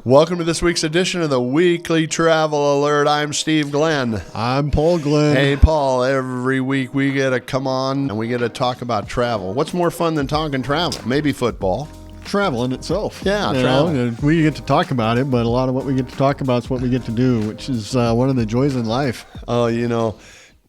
Welcome to this week's edition of the Weekly Travel Alert. I'm Steve Glenn. I'm Paul Glenn. Hey, Paul, every week we get to come on and we get to talk about travel. What's more fun than talking travel? Maybe football. Travel in itself. Yeah, you travel. know, we get to talk about it, but a lot of what we get to talk about is what we get to do, which is one of the joys in life. Oh,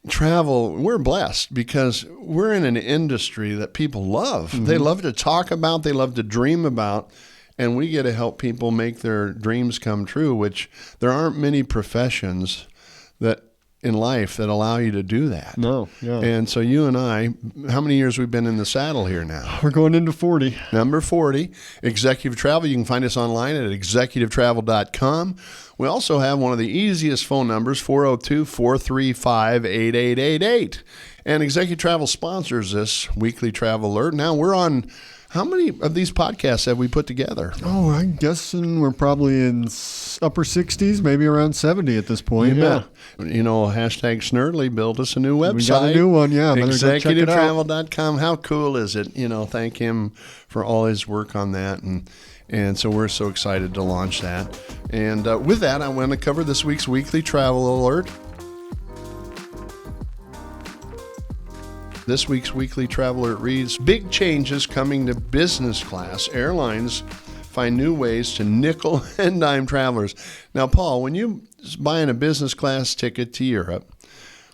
travel, we're blessed because we're in an industry that people love. Mm-hmm. They love to talk about, they love to dream about. And we get to help people make their dreams come true, which there aren't many professions that in life that allow you to do that. No, yeah. And so you and I, how many years we've been in the saddle here now? We're going into 40. Number 40, Executive Travel. You can find us online at executivetravel.com. We also have one of the easiest phone numbers, 402-435-8888. And Executive Travel sponsors this Weekly Travel Alert. Now we're on... How many of these podcasts have we put together? Oh, I'm guessing we're probably in upper 60s, maybe around 70 at this point. Yeah. Hashtag Snurdly built us a new website. We got a new one, yeah. ExecutiveTravel.com. How cool is it? Thank him for all his work on that. And so we're so excited to launch that. And with that, I want to cover this week's Weekly Travel Alert. This week's Weekly Traveler reads, big changes coming to business class. Airlines find new ways to nickel and dime travelers. Now, Paul, when you're buying a business class ticket to Europe,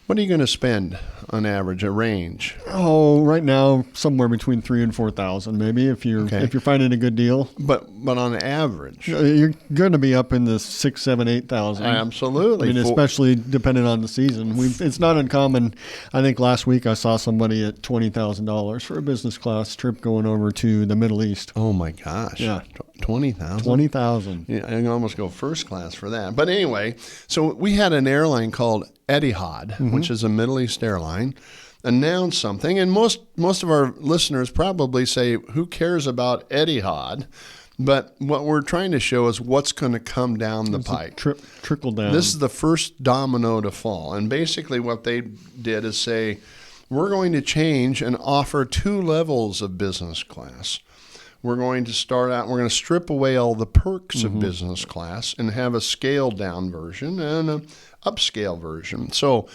what are you going to spend on average, a range? Oh, right now, somewhere between $3,000 and $4,000, maybe, if you're finding a good deal. But on average, you're going to be up in the $6,000, $7,000, $8,000. Absolutely. I mean, especially depending on the season. It's not uncommon. I think last week I saw somebody at $20,000 for a business class trip going over to the Middle East. Oh my gosh! Yeah, $20,000. $20,000. Yeah, I can almost go first class for that. But anyway, so we had an airline called Etihad, which is a Middle East airline, announce something, and most of our listeners probably say, who cares about Etihad? But what we're trying to show is what's going to come down the pike. Trickle down. This is the first domino to fall. And basically what they did is say, we're going to change and offer two levels of business class. We're going to start out, we're going to strip away all the perks of business class and have a scaled down version and an upscale version. So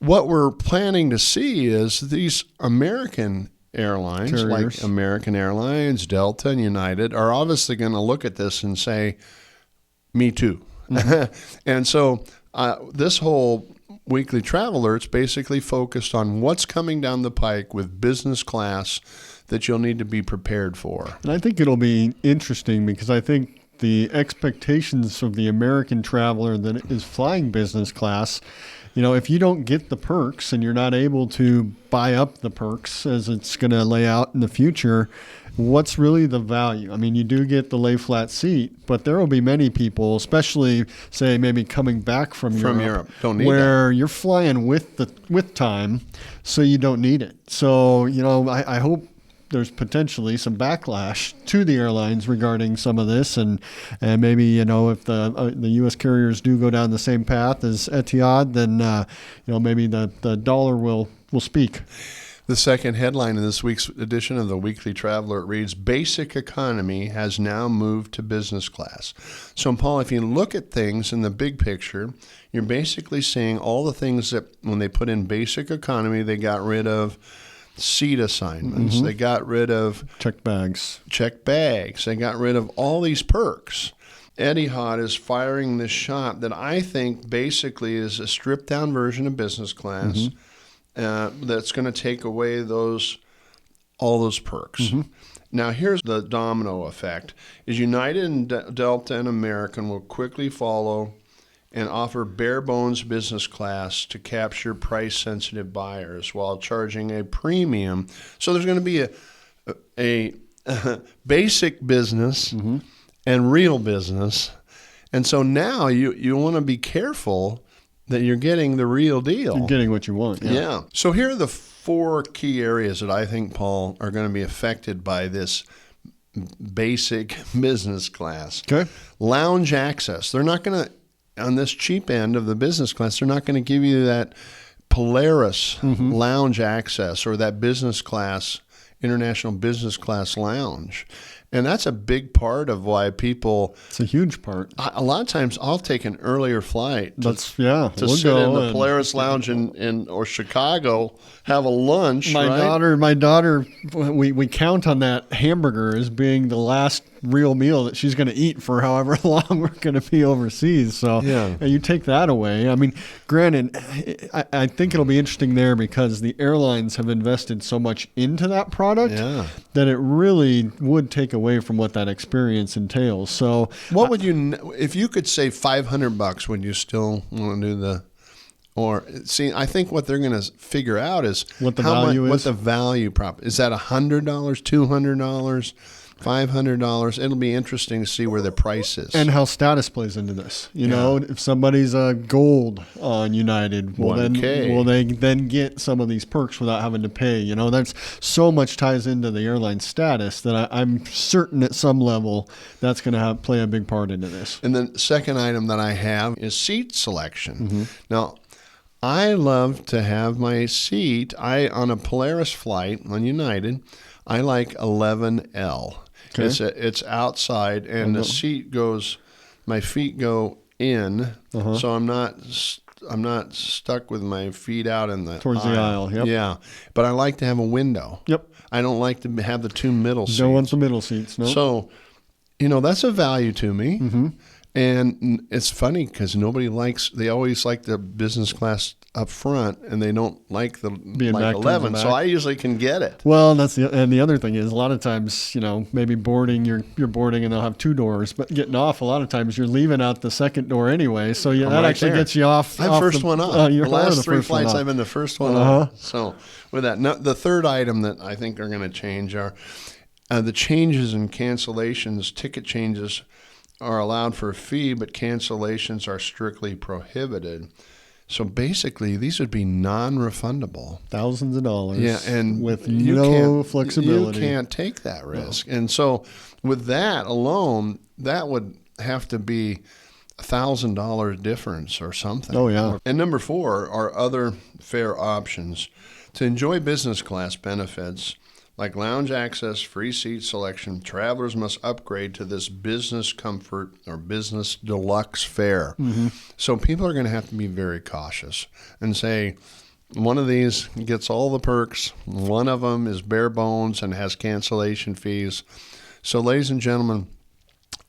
what we're planning to see is these American airlines, carriers, like American Airlines, Delta, and United, are obviously going to look at this and say, me too. And so this whole Weekly Travel Alert's basically focused on what's coming down the pike with business class that you'll need to be prepared for. And I think it'll be interesting because I think the expectations of the American traveler that is flying business class, if you don't get the perks and you're not able to buy up the perks as it's going to lay out in the future, what's really the value? I mean, you do get the lay flat seat, but there will be many people, especially say maybe coming back from Europe don't need where that. You're flying with if so you don't need it. So, I hope there's potentially some backlash to the airlines regarding some of this, and maybe if the U.S. carriers do go down the same path as Etihad, then maybe the dollar will speak. The second headline in this week's edition of the Weekly Traveler reads, Basic Economy has now moved to business class. So, Paul, if you look at things in the big picture, you're basically seeing all the things that when they put in Basic Economy, they got rid of seat assignments. They got rid of checked bags. They got rid of all these perks. Etihad is firing this shot that I think basically is a stripped down version of business class that's going to take away all those perks. Now here's the domino effect: is United and Delta and American will quickly follow and offer bare bones business class to capture price-sensitive buyers while charging a premium. So there's going to be a basic business and real business. And so now you want to be careful that you're getting the real deal. You're getting what you want. Yeah. So here are the four key areas that I think, Paul, are going to be affected by this basic business class. Okay. Lounge access. They're not going to, on this cheap end of the business class, they're not going to give you that Polaris lounge access or that business class, international business class lounge. And that's a big part of why people. It's a huge part. A lot of times, I'll take an earlier flight to We'll sit go in the and- Polaris Lounge in or Chicago, have a lunch. My daughter, we count on that hamburger as being the last real meal that she's going to eat for however long we're going to be overseas. So you take that away. I mean, granted, I think it'll be interesting there because the airlines have invested so much into that product that it really would take away from what that experience entails. So what would you, if you could save $500, would you still want to do the? Or see, I think what they're going to figure out is what the value is. What the value prop is. That $100, $200, $500. It'll be interesting to see where the price is and how status plays into this. You know, if somebody's a gold on United, will they then get some of these perks without having to pay? You know, that's so much ties into the airline status that I'm certain at some level that's going to play a big part into this. And the second item that I have is seat selection. Now, I love to have my seat. On a Polaris flight on United, I like 11L. Okay. It's outside, and the seat goes. My feet go in, so I'm not stuck with my feet out in the towards the aisle. Yep. Yeah, but I like to have a window. Yep. I don't like to have the two middle seats. Don't want the middle seats. No. So, that's a value to me. And it's funny because they always like the business class up front, and they don't like the Being like back 11. So I usually can get it. Well, the other thing is a lot of times, maybe boarding, you're boarding and they'll have two doors, but getting off, a lot of times you're leaving out the second door anyway. So that actually gets you off. I'm first one up. The last three first one flights up. I've been the first one up. So with that, the third item that I think are going to change are the changes in cancellations. Ticket changes are allowed for a fee, but cancellations are strictly prohibited. So basically, these would be non-refundable. Thousands of dollars. Yeah, and with no flexibility. You can't take that risk. No. And so with that alone, that would have to be $1,000 difference or something. Oh, yeah. And number 4 are other fare options. To enjoy business class benefits, like lounge access, free seat selection, travelers must upgrade to this business comfort or business deluxe fare. So people are going to have to be very cautious and say, one of these gets all the perks, one of them is bare bones and has cancellation fees. So ladies and gentlemen,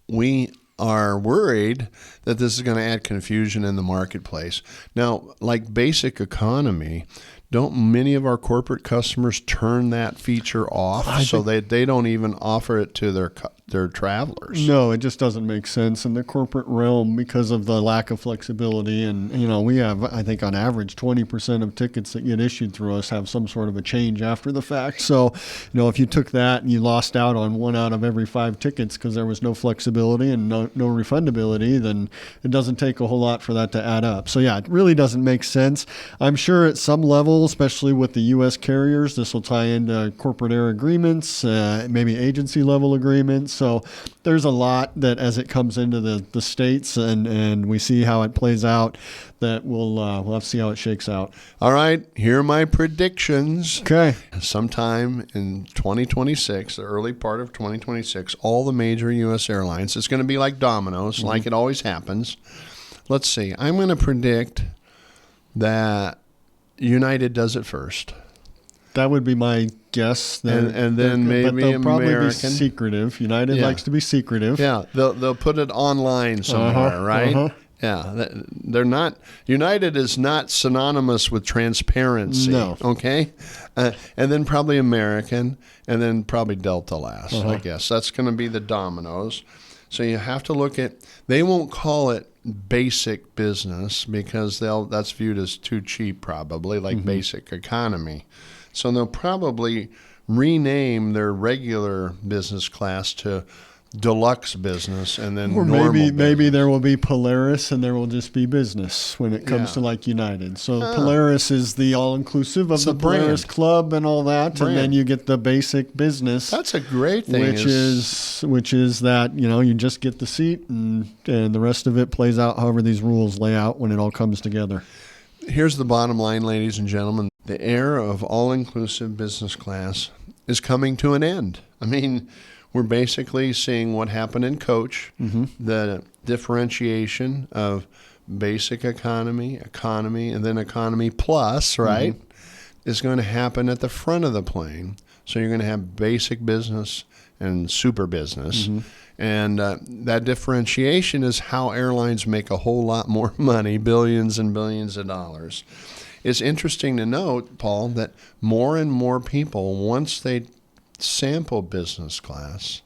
we are worried that this is going to add confusion in the marketplace. Now, like basic economy, don't many of our corporate customers turn that feature off so they don't even offer it to their travelers? No, it just doesn't make sense in the corporate realm because of the lack of flexibility. And, we have, I think on average, 20% of tickets that get issued through us have some sort of a change after the fact. So, if you took that and you lost out on 1 out of every 5 tickets because there was no flexibility and no refundability, then it doesn't take a whole lot for that to add up. So, yeah, it really doesn't make sense. I'm sure at some level, especially with the U.S. carriers, this will tie into corporate air agreements, maybe agency level agreements. So there's a lot that as it comes into the states and we see how it plays out, that we'll have to see how it shakes out. All right, here are my predictions. Okay. Sometime in 2026, the early part of 2026, all the major U.S. airlines, it's going to be like dominoes, like it always happens. Let's see. I'm going to predict that United does it first. That would be my guess. And then maybe but they'll probably American. Be secretive. United likes to be secretive. Yeah, they'll put it online somewhere, right? Yeah, they're not. United is not synonymous with transparency. No. Okay, and then probably American, and then probably Delta last. I guess that's going to be the dominoes. So you have to look at. They won't call it basic business because that's viewed as too cheap, probably like basic economy. So they'll probably rename their regular business class to deluxe business, and then or normal maybe there will be Polaris and there will just be business when it comes to like United. So Polaris is the all-inclusive of the Polaris Club and all that, and then you get the basic business. That's a great thing. Which is that you just get the seat and the rest of it plays out however these rules lay out when it all comes together. Here's the bottom line, ladies and gentlemen. The era of all-inclusive business class is coming to an end. I mean, we're basically seeing what happened in coach, the differentiation of basic economy, and then economy plus, right, is going to happen at the front of the plane. So you're going to have basic business and super business. And that differentiation is how airlines make a whole lot more money, billions and billions of dollars. It's interesting to note, Paul, that more and more people, once they sample business class,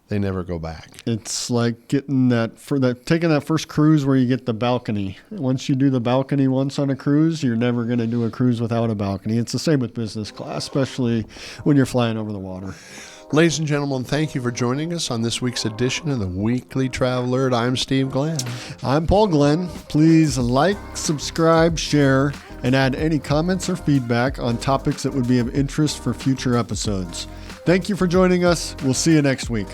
they never go back. It's like taking that first cruise where you get the balcony. Once you do the balcony once on a cruise, you're never going to do a cruise without a balcony. It's the same with business class, especially when you're flying over the water. Ladies and gentlemen, thank you for joining us on this week's edition of the Weekly Travel Alert. I'm Steve Glenn. I'm Paul Glenn. Please like, subscribe, share, and add any comments or feedback on topics that would be of interest for future episodes. Thank you for joining us. We'll see you next week.